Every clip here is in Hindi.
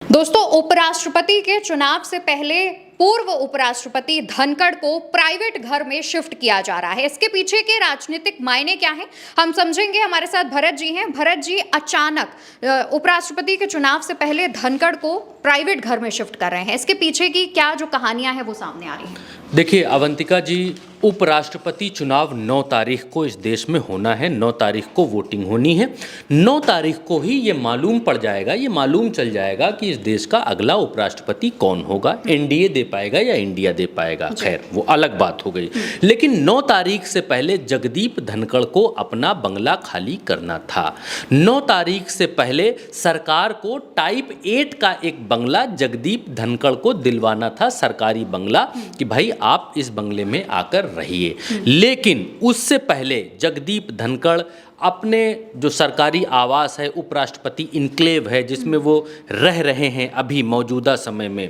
दोस्तों, उपराष्ट्रपति के चुनाव से पहले पूर्व उपराष्ट्रपति धनखड़ को प्राइवेट घर में शिफ्ट किया जा रहा है। इसके पीछे के राजनीतिक मायने क्या हैं, हम समझेंगे। हमारे साथ भरत जी हैं। भरत जी, अचानक उपराष्ट्रपति के चुनाव से पहले धनखड़ को प्राइवेट घर में शिफ्ट कर रहे हैं, इसके पीछे की क्या जो कहानियां हैं वो सामने आ रही हैं? देखिए अवंतिका जी, उपराष्ट्रपति चुनाव 9 तारीख को इस देश में होना है। 9 तारीख को वोटिंग होनी है। 9 तारीख को ही ये मालूम पड़ जाएगा, ये मालूम चल जाएगा कि इस देश का अगला उपराष्ट्रपति कौन होगा। एनडीए दे पाएगा या इंडिया दे पाएगा, खैर वो अलग बात हो गई। लेकिन 9 तारीख से पहले जगदीप धनखड़ को अपना बंगला खाली करना था। 9 तारीख से पहले सरकार को टाइप 8 का एक बंगला जगदीप धनखड़ को दिलवाना था, सरकारी बंगला, कि भाई आप इस बंगले में आकर रहिए। लेकिन उससे पहले जगदीप धनखड़ अपने जो सरकारी आवास है, उपराष्ट्रपति इनक्लेव है जिसमें वो रह रहे हैं अभी मौजूदा समय में,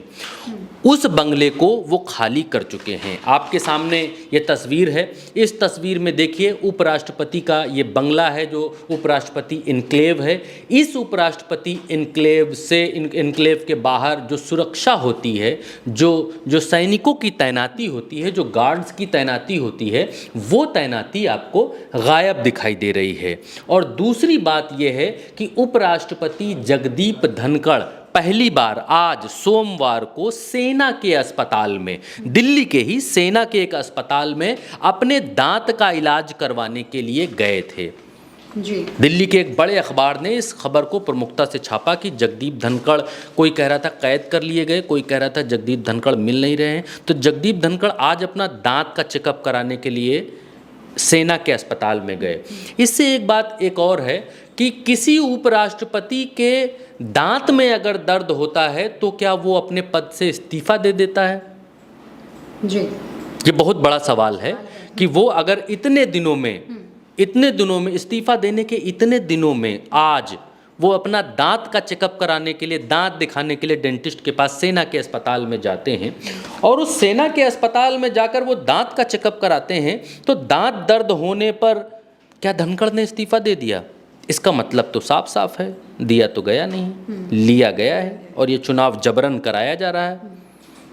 उस बंगले को वो खाली कर चुके हैं। आपके सामने ये तस्वीर है। इस तस्वीर में देखिए उपराष्ट्रपति का ये बंगला है जो उपराष्ट्रपति इनक्लेव है। इस उपराष्ट्रपति इनक्लेव से इनक्लेव के बाहर जो सुरक्षा होती है, जो सैनिकों की तैनाती होती है, जो गार्ड्स की तैनाती होती है, वो तैनाती आपको गायब दिखाई दे रही है। और दूसरी बात यह है कि उपराष्ट्रपति जगदीप धनखड़ पहली बार आज सोमवार को सेना के अस्पताल में, दिल्ली के ही सेना के एक अस्पताल में अपने दांत का इलाज करवाने के लिए गए थे जी। दिल्ली के एक बड़े अखबार ने इस खबर को प्रमुखता से छापा कि जगदीप धनखड़, कोई कह रहा था कैद कर लिए गए, कोई कह रहा था जगदीप धनखड़ मिल नहीं रहे हैं। तो जगदीप धनखड़ आज अपना दांत का चेकअप कराने के लिए सेना के अस्पताल में गए। इससे एक बात एक और है कि किसी उपराष्ट्रपति के दांत में अगर दर्द होता है तो क्या वो अपने पद से इस्तीफा दे देता है? जी, ये बहुत बड़ा सवाल है कि वो अगर इतने दिनों में इस्तीफा देने के इतने दिनों में आज वो अपना दांत का चेकअप कराने के लिए, दांत दिखाने के लिए डेंटिस्ट के पास सेना के अस्पताल में जाते हैं और उस सेना के अस्पताल में जाकर वो दांत का चेकअप कराते हैं, तो दांत दर्द होने पर क्या धनखड़ ने इस्तीफा दे दिया? इसका मतलब तो साफ साफ है, दिया तो गया नहीं, लिया गया है और ये चुनाव जबरन कराया जा रहा है।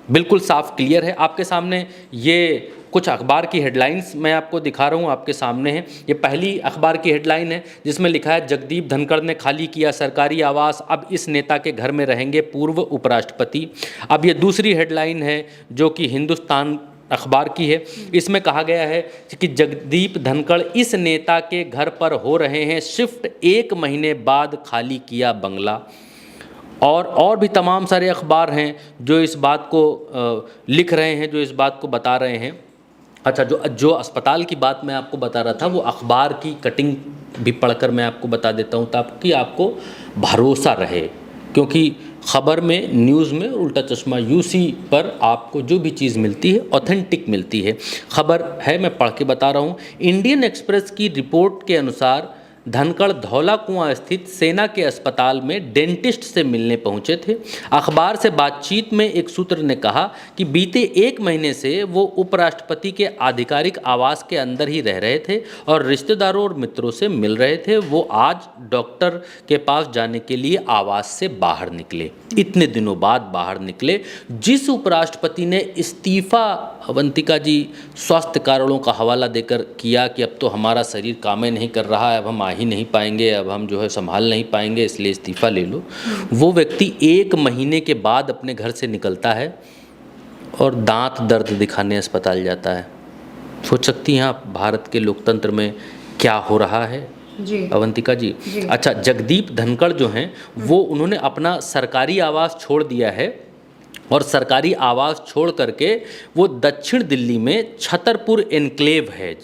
बिल्कुल साफ क्लियर है। आपके सामने ये कुछ अखबार की हेडलाइंस मैं आपको दिखा रहा हूँ, आपके सामने है। ये पहली अखबार की हेडलाइन है जिसमें लिखा है जगदीप धनखड़ ने खाली किया सरकारी आवास, अब इस नेता के घर में रहेंगे पूर्व उपराष्ट्रपति। अब ये दूसरी हेडलाइन है जो कि हिंदुस्तान अखबार की है। इसमें कहा गया है कि जगदीप धनखड़ इस नेता के घर पर हो रहे हैं शिफ्ट, 1 महीने बाद खाली किया बंगला। और भी तमाम सारे अखबार हैं जो इस बात को लिख रहे हैं, जो इस बात को बता रहे हैं। अच्छा, जो अस्पताल की बात मैं आपको बता रहा था, वो अखबार की कटिंग भी पढ़कर मैं आपको बता देता हूँ ताकि आपको भरोसा रहे, क्योंकि खबर में, न्यूज़ में उल्टा चश्मा यूसी पर आपको जो भी चीज़ मिलती है ऑथेंटिक मिलती है। खबर है, मैं पढ़ के बता रहा हूँ। इंडियन एक्सप्रेस की रिपोर्ट के अनुसार धनखड़ धौला कुआं स्थित सेना के अस्पताल में डेंटिस्ट से मिलने पहुंचे थे। अखबार से बातचीत में एक सूत्र ने कहा कि बीते 1 महीने से वो उपराष्ट्रपति के आधिकारिक आवास के अंदर ही रह रहे थे और रिश्तेदारों और मित्रों से मिल रहे थे। वो आज डॉक्टर के पास जाने के लिए आवास से बाहर निकले, इतने दिनों बाद बाहर निकले। जिस उपराष्ट्रपति ने इस्तीफा, अवंतिका जी, स्वास्थ्य कारणों का हवाला देकर किया कि अब तो हमारा शरीर काम नहीं कर रहा है, अब हम ही नहीं पाएंगे, अब हम जो है संभाल नहीं पाएंगे, इसलिए इस्तीफा ले लो, वो व्यक्ति 1 महीने के बाद अपने घर से निकलता है और दांत दर्द दिखाने अस्पताल जाता है। सोच सकती हैं आप भारत के लोकतंत्र में क्या हो रहा है जी। अवंतिका जी। अच्छा, जगदीप धनखड़ जो हैं वो उन्होंने अपना सरकारी आवास छोड़ दिया है और सरकारी आवास छोड़ करके वो दक्षिण दिल्ली में छतरपुर एनक्लेव है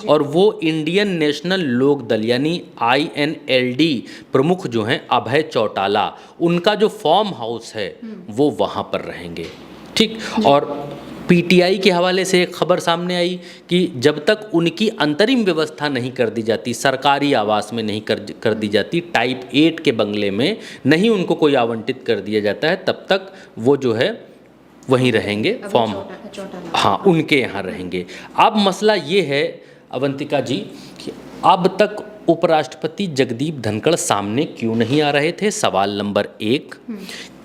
और वो इंडियन नेशनल लोक दल यानी INLD प्रमुख जो हैं अभय चौटाला, उनका जो फॉर्म हाउस है वो वहाँ पर रहेंगे। ठीक। और PTI के हवाले से एक खबर सामने आई कि जब तक उनकी अंतरिम व्यवस्था नहीं कर दी जाती, सरकारी आवास में नहीं कर दी जाती, टाइप 8 के बंगले में नहीं उनको कोई आवंटित कर दिया जाता है, तब तक वो जो है वहीं रहेंगे, फॉर्म, हाँ, उनके यहाँ रहेंगे। अब मसला ये है अवंतिका जी कि अब तक उपराष्ट्रपति जगदीप धनखड़ सामने क्यों नहीं आ रहे थे? सवाल नंबर 1।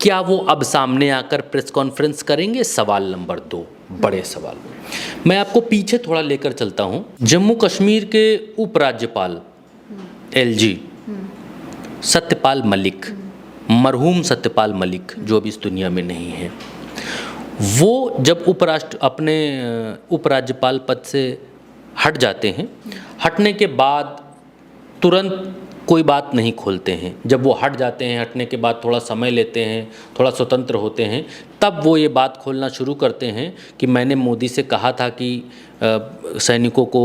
क्या वो अब सामने आकर प्रेस कॉन्फ्रेंस करेंगे? सवाल नंबर 2। बड़े सवाल। मैं आपको पीछे थोड़ा लेकर चलता हूँ। जम्मू कश्मीर के उपराज्यपाल एलजी सत्यपाल मलिक, मरहूम सत्यपाल मलिक जो अब इस दुनिया में नहीं है, वो जब अपने उपराज्यपाल पद से हट जाते हैं, हटने के बाद तुरंत कोई बात नहीं खोलते हैं। जब वो हट जाते हैं, हटने के बाद थोड़ा समय लेते हैं, थोड़ा स्वतंत्र होते हैं, तब वो ये बात खोलना शुरू करते हैं कि मैंने मोदी से कहा था कि सैनिकों को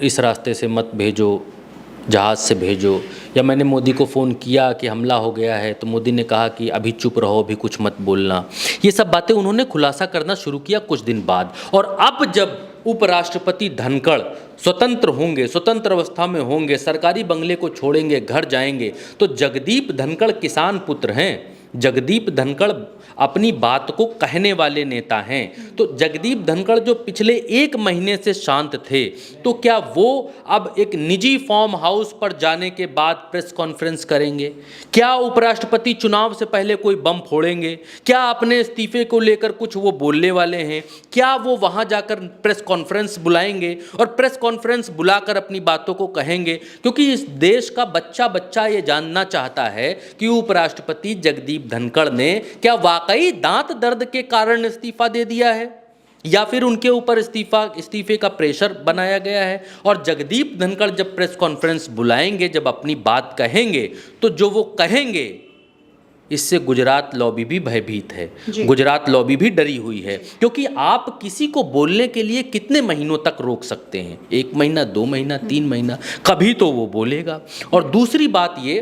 इस रास्ते से मत भेजो, जहाज़ से भेजो, या मैंने मोदी को फ़ोन किया कि हमला हो गया है तो मोदी ने कहा कि अभी चुप रहो, अभी कुछ मत बोलना। ये सब बातें उन्होंने खुलासा करना शुरू किया कुछ दिन बाद। और अब जब उपराष्ट्रपति धनखड़ स्वतंत्र होंगे, स्वतंत्र अवस्था में होंगे, सरकारी बंगले को छोड़ेंगे, घर जाएंगे, तो जगदीप धनखड़ किसान पुत्र हैं। जगदीप धनखड़ अपनी बात को कहने वाले नेता हैं। तो जगदीप धनखड़ जो पिछले 1 महीने से शांत थे, तो क्या वो अब एक निजी फार्म हाउस पर जाने के बाद प्रेस कॉन्फ्रेंस करेंगे? क्या उपराष्ट्रपति चुनाव से पहले कोई बम फोड़ेंगे? क्या अपने इस्तीफे को लेकर कुछ वो बोलने वाले हैं? क्या वो वहाँ जाकर प्रेस कॉन्फ्रेंस बुलाएंगे और प्रेस कॉन्फ्रेंस बुलाकर अपनी बातों को कहेंगे? क्योंकि इस देश का बच्चा बच्चा ये जानना चाहता है कि उपराष्ट्रपति जगदीप धनखड़ ने क्या वाकई दांत दर्द के कारण इस्तीफा दे दिया है, या फिर उनके ऊपर इस्तीफे का प्रेशर बनाया गया है। और जगदीप धनखड़ जब प्रेस कॉन्फ्रेंस बुलाएंगे, जब अपनी बात कहेंगे, तो जो वो कहेंगे, इससे गुजरात लॉबी भी भयभीत है, गुजरात लॉबी भी डरी हुई है। क्योंकि आप किसी को बोलने के लिए कितने महीनों तक रोक सकते हैं? 1 महीना, 2 महीना, 3 महीना, कभी तो वो बोलेगा। और दूसरी बात ये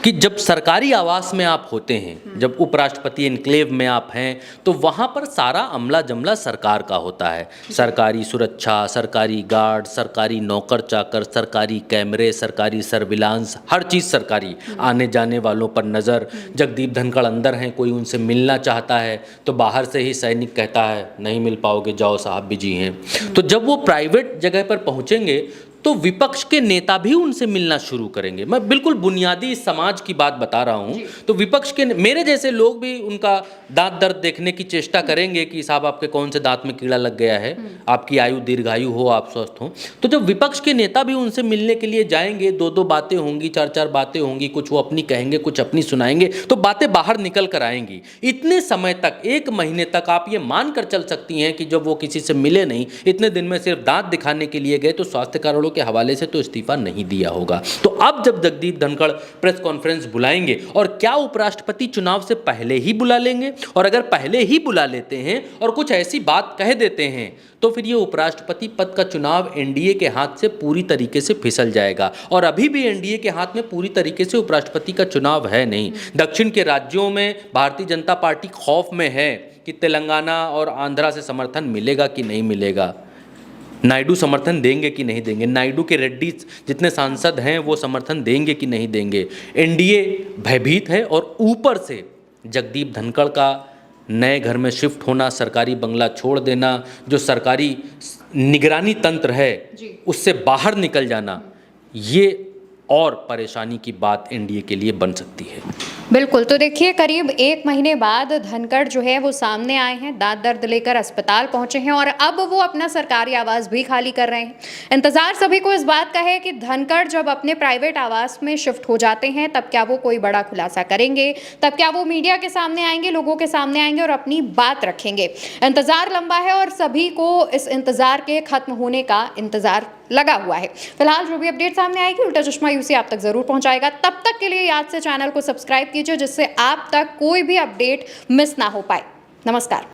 कि जब सरकारी आवास में आप होते हैं, जब उपराष्ट्रपति एन्क्लेव में आप हैं, तो वहाँ पर सारा अमला जमला सरकार का होता है। सरकारी सुरक्षा, सरकारी गार्ड, सरकारी नौकर चाकर, सरकारी कैमरे, सरकारी सर्विलांस, हर चीज़ सरकारी। आने जाने वालों पर नज़र। जगदीप धनखड़ अंदर हैं, कोई उनसे मिलना चाहता है तो बाहर से ही सैनिक कहता है नहीं मिल पाओगे, जाओ साहब बिजी हैं। तो जब वो प्राइवेट जगह पर पहुँचेंगे तो विपक्ष के नेता भी उनसे मिलना शुरू करेंगे। मैं बिल्कुल बुनियादी समाज की बात बता रहा हूँ। तो विपक्ष के मेरे जैसे लोग भी उनका दांत दर्द देखने की चेष्टा करेंगे कि साहब आपके कौन से दांत में कीड़ा लग गया है, आपकी आयु दीर्घायु हो, आप स्वस्थ हो। तो जब विपक्ष के नेता भी उनसे मिलने के लिए जाएंगे, 2-2 बातें होंगी, 4-4 बातें होंगी, कुछ वो अपनी कहेंगे, कुछ अपनी सुनाएंगे, तो बातें बाहर निकल कर आएंगी। इतने समय तक, 1 महीने तक आप ये मान कर चल सकती हैं कि जब वो किसी से मिले नहीं, इतने दिन में सिर्फ दांत दिखाने के लिए गए, तो स्वास्थ्य कारणों के हवाले से तो इस्तीफा नहीं दिया होगा। तो अब जब जगदीप धनखड़ प्रेस कॉन्फ्रेंस बुलाएंगे, और क्या उपराष्ट्रपति चुनाव से पहले ही बुला लेंगे? और अगर पहले ही बुला लेते हैं और कुछ ऐसी बात कह देते हैं, तो फिर ये उपराष्ट्रपति पद का चुनाव एनडीए के हाथ से पूरी तरीके से फिसल जाएगा। और अभी भी एनडीए के हाथ में पूरी तरीके से उपराष्ट्रपति का चुनाव है नहीं। दक्षिण के राज्यों में भारतीय जनता पार्टी खौफ में है कि तेलंगाना और आंध्रा से समर्थन मिलेगा कि नहीं मिलेगा, नायडू समर्थन देंगे कि नहीं देंगे, नायडू के रेड्डी जितने सांसद हैं वो समर्थन देंगे कि नहीं देंगे। एनडीए भयभीत है। और ऊपर से जगदीप धनखड़ का नए घर में शिफ्ट होना, सरकारी बंगला छोड़ देना, जो सरकारी निगरानी तंत्र है उससे बाहर निकल जाना, ये और परेशानी की बात एनडीए के लिए बन सकती है। बिल्कुल। तो देखिए, करीब 1 महीने बाद धनखड़ जो है वो सामने आए हैं, दांत दर्द लेकर अस्पताल पहुंचे हैं, और अब वो अपना सरकारी आवास भी खाली कर रहे हैं। इंतजार सभी को इस बात का है कि धनखड़ जब अपने प्राइवेट आवास में शिफ्ट हो जाते हैं, तब क्या वो कोई बड़ा खुलासा करेंगे, तब क्या वो मीडिया के सामने आएंगे, लोगों के सामने आएंगे और अपनी बात रखेंगे। इंतजार लंबा है और सभी को इस इंतजार के खत्म होने का इंतजार लगा हुआ है। फिलहाल जो भी अपडेट सामने आएगी, उल्टा चश्मा यूसी आप तक जरूर पहुंचाएगा। तब तक के लिए याद से चैनल को सब्सक्राइब कीजिए, जिससे आप तक कोई भी अपडेट मिस ना हो पाए। नमस्कार।